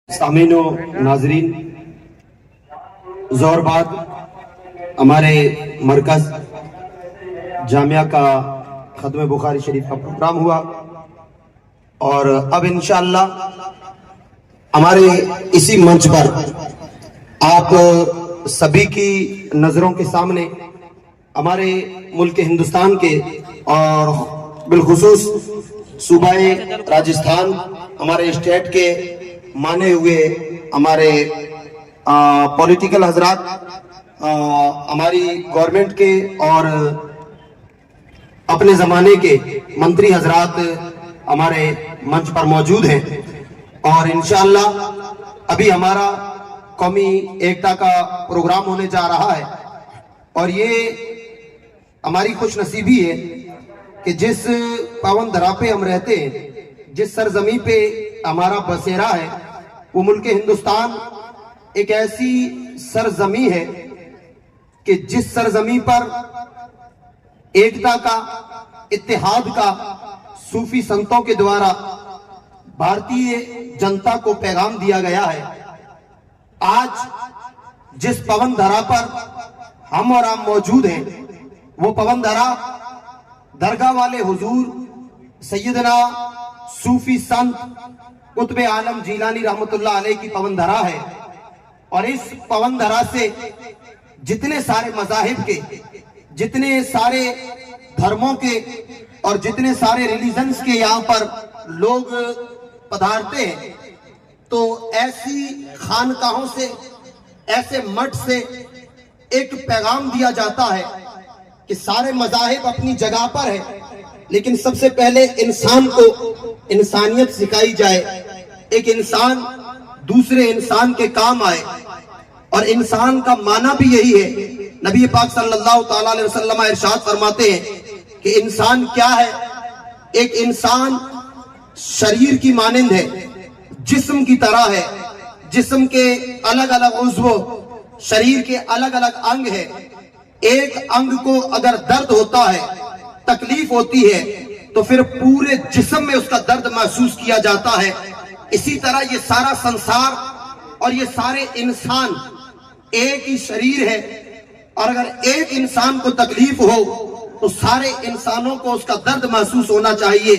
سامعین و ناظرین، زور بعد ہمارے مرکز جامعہ کا ختم بخاری شریف کا پروگرام ہوا اور اب انشاءاللہ ہمارے اسی منچ پر آپ سبھی کی نظروں کے سامنے ہمارے ملک ہندوستان کے اور بالخصوص صوبہ راجستھان ہمارے اسٹیٹ کے مانے ہوئے ہمارے پولیٹیکل حضرات، ہماری گورنمنٹ کے اور اپنے زمانے کے منتری حضرات ہمارے منچ پر موجود ہیں اور انشاءاللہ ابھی ہمارا قومی ایکتا کا پروگرام ہونے جا رہا ہے اور یہ ہماری خوش نصیبی ہے کہ جس پاون دھرا پہ ہم رہتے ہیں، جس سرزمین پہ ہمارا بسیرا ہے، وہ ملک ہندوستان ایک ایسی سرزمین ہے کہ جس سرزمین پر ایکتا کا، اتحاد کا صوفی سنتوں کے دوارا بھارتی جنتا کو پیغام دیا گیا ہے۔ آج جس پون دھرا پر ہم اور آپ موجود ہیں، وہ پون دھرا درگاہ والے حضور سیدنا صوفی سنت قطب عالم جیلانی رحمت اللہ علیہ کی پون دھرا ہے اور اس پون دھرا سے جتنے سارے مذاہب کے، جتنے سارے دھرموں کے اور جتنے سارے ریلیجنز کے یہاں پر لوگ پدھارتے ہیں، تو ایسی خانقاہوں سے، ایسے مٹھ سے ایک پیغام دیا جاتا ہے کہ سارے مذاہب اپنی جگہ پر ہے، لیکن سب سے پہلے انسان کو انسانیت سکھائی جائے، ایک انسان دوسرے انسان کے کام آئے، اور انسان کا معنی بھی یہی ہے۔ نبی پاک صلی اللہ تعالیٰ علیہ وسلم ارشاد فرماتے ہیں کہ انسان کیا ہے؟ ایک انسان شریر کی مانند ہے، جسم کی طرح ہے، جسم کے الگ الگ عضو، شریر کے الگ الگ انگ ہے۔ ایک انگ کو اگر درد ہوتا ہے، تکلیف ہوتی ہے، تو پھر پورے جسم میں اس کا درد محسوس کیا جاتا ہے۔ اسی طرح یہ سارا سنسار اور یہ سارے انسان ایک ہی شریر ہے، اور اگر ایک انسان کو تکلیف ہو تو سارے انسانوں کو اس کا درد محسوس ہونا چاہیے۔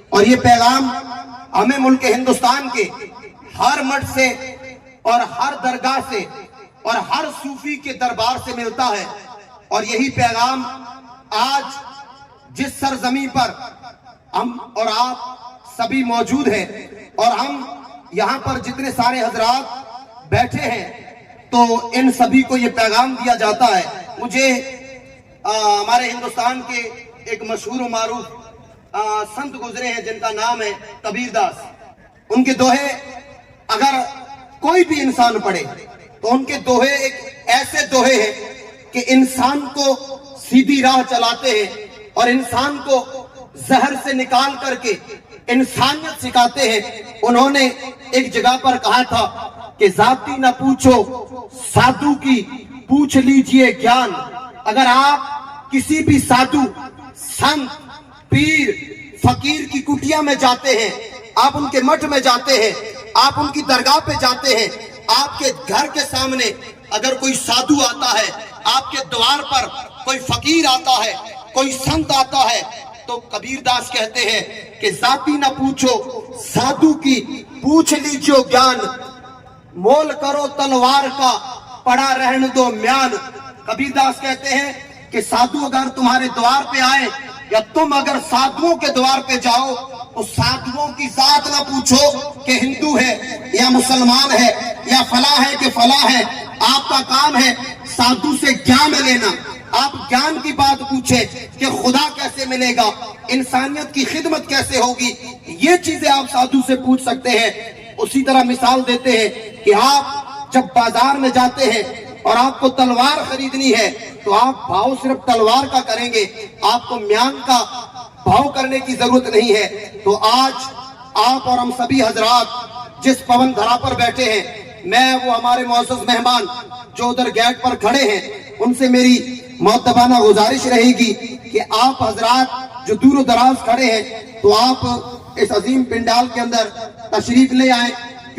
اور یہ پیغام ہمیں ملک ہندوستان کے ہر مٹھ سے اور ہر درگاہ سے اور ہر صوفی کے دربار سے ملتا ہے، اور یہی پیغام آج جس سرزمین پر ہم اور آپ سبھی موجود ہیں اور ہم یہاں پر جتنے سارے حضرات بیٹھے ہیں، تو ان سبھی کو یہ پیغام دیا جاتا ہے۔ مجھے ہمارے ہندوستان کے ایک مشہور و معروف سنت گزرے ہیں جن کا نام ہے کبیر داس۔ ان کے دوہے اگر کوئی بھی انسان پڑھے تو ان کے دوہے ایک ایسے دوہے ہیں کہ انسان کو سیدھی راہ چلاتے ہیں اور انسان کو زہر سے نکال کر کے انسانیت سکھاتے ہیں۔ انہوں نے ایک جگہ پر کہا تھا کہ ذاتی نہ پوچھو سادھو کی، پوچھ لیجئے گیان۔ اگر آپ کسی بھی سادھو، سنت، پیر، فقیر کی کٹیا میں جاتے ہیں، آپ ان کے مٹھ میں جاتے ہیں، آپ ان کی درگاہ پہ جاتے ہیں، آپ کے گھر کے سامنے اگر کوئی سادھو آتا ہے، آپ کے دوار پر کوئی فقیر آتا ہے، کوئی سنت آتا ہے، تو کبیر داس کہتے ہیں کہ ذاتی نہ پوچھو سادھو کی، پوچھ لیجو گیان، مول کرو تلوار کا، پڑا رہن دو میان۔ کبیر داس کہتے ہیں کہ سادھو اگر تمہارے دوار پہ آئے یا تم اگر سادھووں کے دوار پہ جاؤ تو سادھووں کی ذات نہ پوچھو کہ ہندو ہے یا مسلمان ہے یا فلاں ہے کہ فلاں ہے۔ آپ کا کام ہے سادھو سے گیان لینا۔ آپ گیان کی بات پوچھیں کہ خدا کیسے ملے گا، انسانیت کی خدمت کیسے ہوگی، یہ چیزیں آپ سادھو سے پوچھ سکتے ہیں۔ اسی طرح مثال دیتے ہیں کہ آپ جب بازار میں جاتے ہیں اور آپ کو تلوار خریدنی ہے تو آپ بھاؤ صرف تلوار کا کریں گے، آپ کو میان کا بھاؤ کرنے کی ضرورت نہیں ہے۔ تو آج آپ اور ہم سبھی حضرات جس پون دھرا پر بیٹھے ہیں، میں وہ ہمارے معزز مہمان جو ادھر گیٹ پر کھڑے ہیں، ان سے میری مؤدبانہ گزارش رہے گی کہ آپ حضرات جو دور و دراز کھڑے ہیں تو آپ اس عظیم پنڈال کے اندر تشریف لے آئیں،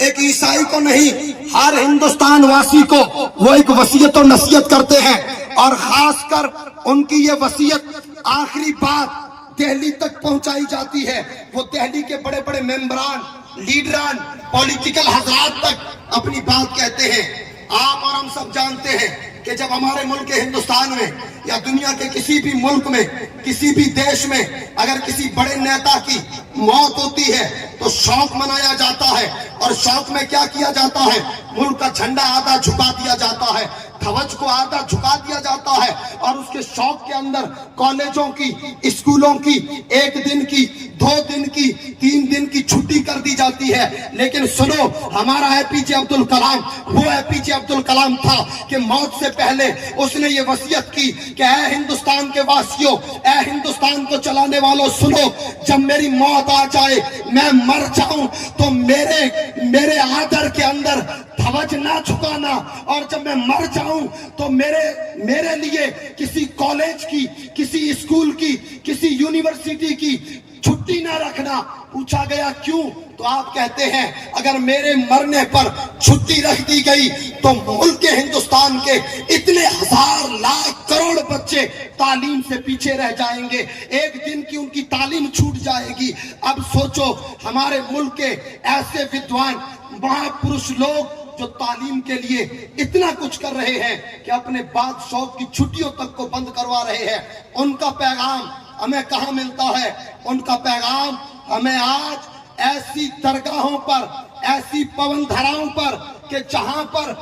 ایک عیسائی کو نہیں، ہر ہندوستان واسی کو وہ ایک وصیت و نصیحت کرتے ہیں، اور خاص کر ان کی یہ وصیت آخری بات دہلی تک پہنچائی جاتی ہے۔ وہ دہلی کے بڑے بڑے ممبران، لیڈران، پولیٹیکل حضرات تک اپنی بات کہتے ہیں۔ آپ اور ہم سب جانتے ہیں کہ جب ہمارے ملک ہندوستان میں یا دنیا کے کسی بھی ملک میں، کسی بھی دیش میں اگر کسی بڑے نیتا کی موت ہوتی ہے تو شوق منایا جاتا ہے، اور شوق میں کیا کیا جاتا ہے؟ ملک کا جھنڈا آدھا جھکا دیا جاتا ہے، دھوج کو آدھا جھکا دیا جاتا ہے، اور اس کے شوق کے اندر کالجوں کی، اسکولوں کی 1 دن کی، 2 دن کی، 3 دن کی چھٹی کر دی جاتی ہے۔ لیکن سنو، ہمارا اے پی جے عبد الکلام وہ اے پی جے عبد الکلام تھا کہ موت سے پہلے اس نے یہ وصیت کی کہ اے ہندوستان کے واسیوں، اے ہندوستان کو چلانے والوں، سنو، جب میری موت آ جائے، میں مر جاؤں تو میرے آدر کے اندر دھوج نہ جھکانا، اور جب میں مر جاؤں تو میرے لیے کسی کالج کی، کسی اسکول کی، کسی یونیورسٹی کی چھٹی نہ رکھنا۔ پوچھا گیا کیوں؟ تو آپ کہتے ہیں اگر میرے مرنے پر چھٹی رکھ دی گئی تو ملک ہندوستان کے اتنے ہزار لاکھ کروڑ بچے تعلیم سے پیچھے رہ جائیں گے، 1 دن کی ان کی تعلیم چھوٹ جائے گی۔ اب سوچو، ہمارے ملک کے ایسے ودوان، مہاپرش لوگ جو تعلیم کے لیے اتنا کچھ کر رہے ہیں کہ اپنے بادشاہوں کی چھٹیوں تک کو بند کروا رہے ہیں، ان کا پیغام ہمیں کہاں ملتا ہے؟ ان کا پیغام ہمیں آج ایسی درگاہوں پر، ایسی پون دھراؤں پر کہ جہاں پر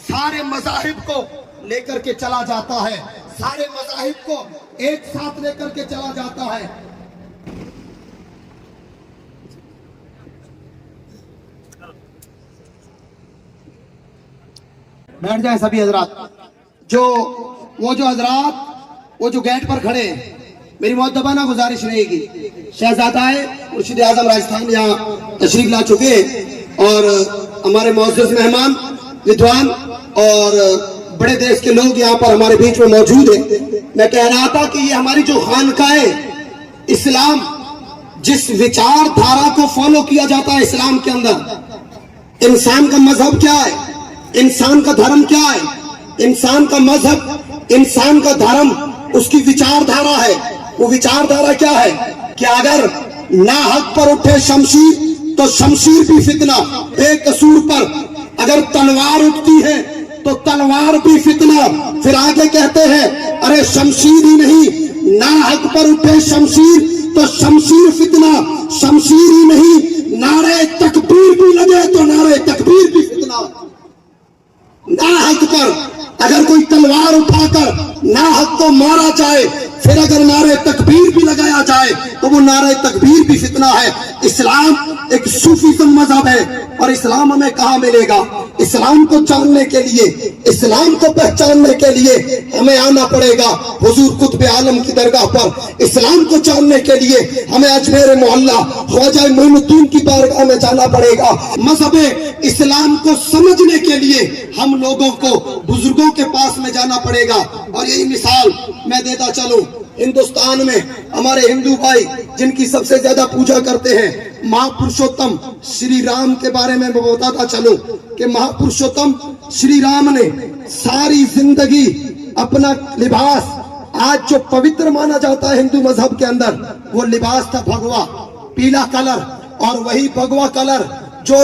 سارے مذاہب کو لے کر کے چلا جاتا ہے، سارے مذاہب کو ایک ساتھ لے کر کے چلا جاتا ہے۔ بیٹھ جائیں سبھی حضرات۔ وہ جو حضرات وہ جو گیٹ پر کھڑے ہیں، میری معتبانہ گزارش رہے گی، شہزادہ مرشد اعظم راجستھان یہاں تشریف لا چکے ہیں، اور ہمارے معزز مہمان، ودوان اور بڑے دیش کے لوگ یہاں پر ہمارے بیچ میں موجود ہیں۔ میں کہہ رہا تھا کہ یہ ہماری جو خانقاہ اسلام، جس وچار دھارا کو فالو کیا جاتا ہے اسلام کے اندر، انسان کا مذہب کیا ہے، انسان کا دھرم کیا ہے، انسان کا مذہب، انسان کا دھرم، اس کی وچار دھارا ہے۔ وہ وچار دھارا کیا ہے کہ اگر ناحق پر اٹھے شمشیر تو شمشیر بھی فتنہ، بے قصور پر اگر تلوار اٹھتی ہے تو تلوار بھی فتنہ۔ پھر آگے کہتے ہیں ارے شمشیر ہی نہیں، ناحق پر اٹھے شمشیر تو شمشیر فتنہ، شمشیر ہی نہیں، نعرہ تکبیر بھی لگے تو نعرہ تکبیر بھی فتنہ۔ ناحق پر اگر کوئی تلوار اٹھا کر ناحق کو مارا جائے، پھر اگر نعرہ تکبیر بھی لگایا جائے تو وہ نعرہ تکبیر بھی فتنہ ہے۔ اسلام ایک صوفیزم مذہب ہے، اور اسلام ہمیں کہاں ملے گا؟ اسلام کو جاننے کے لیے، اسلام کو پہچاننے کے لیے ہمیں آنا پڑے گا حضور قطب عالم کی درگاہ پر۔ اسلام کو جاننے کے لیے ہمیں اجمیر محلہ خواجہ معین الدین کی بارگاہ میں جانا پڑے گا۔ مذہب اسلام کو سمجھنے کے لیے ہم لوگوں کو بزرگوں کے پاس میں جانا پڑے گا۔ اور یہی مثال میں دیتا چلوں، ہندوستان میں ہمارے ہندو بھائی جن کی سب سے زیادہ پوجا کرتے ہیں، مہا پرشوتم شری رام کے بارے میں بتاتا چلوں کہ مہا پرشوتم شری رام نے ساری زندگی اپنا لباس، آج جو پوتر مانا جاتا ہے ہندو مذہب کے اندر، وہ لباس تھا بھگوا، پیلا کلر، اور وہی بھگوا کلر جو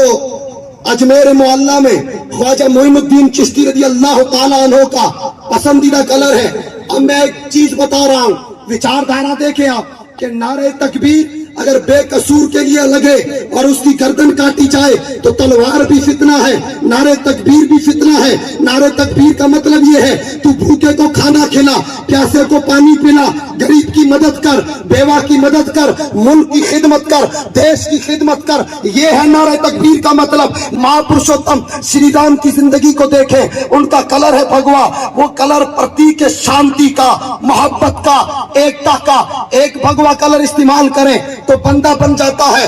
اجمیر معلّہ میں خواجہ معین الدین چشتی رضی اللہ تعالیٰ عنہ کا پسندیدہ کلر ہے۔ اب میں ایک چیز بتا رہا ہوں، وچار دھارا دیکھیں آپ کہ نعرہ تکبیر اگر بے قصور کے لیے لگے اور اس کی گردن کاٹی جائے تو تلوار بھی فتنہ ہے، نعرہ تکبیر بھی فتنہ ہے۔ نعرہ تکبیر کا مطلب یہ ہے تو بھوکے کو کھانا کھلا، پیاسے کو پانی پلا، غریب کی مدد کر، بیوہ کی مدد کر، ملک کی خدمت کر، دیش کی خدمت کر، یہ ہے نعرہ تکبیر کا مطلب۔ مہا پرشوتم شری رام کی زندگی کو دیکھیں، ان کا کلر ہے بھگوا، وہ کلر پرتیک ہے شانتی کا، محبت کا، ایکتا کا۔ ایک بھگوا کلر استعمال کریں تو بندہ بن جاتا ہے۔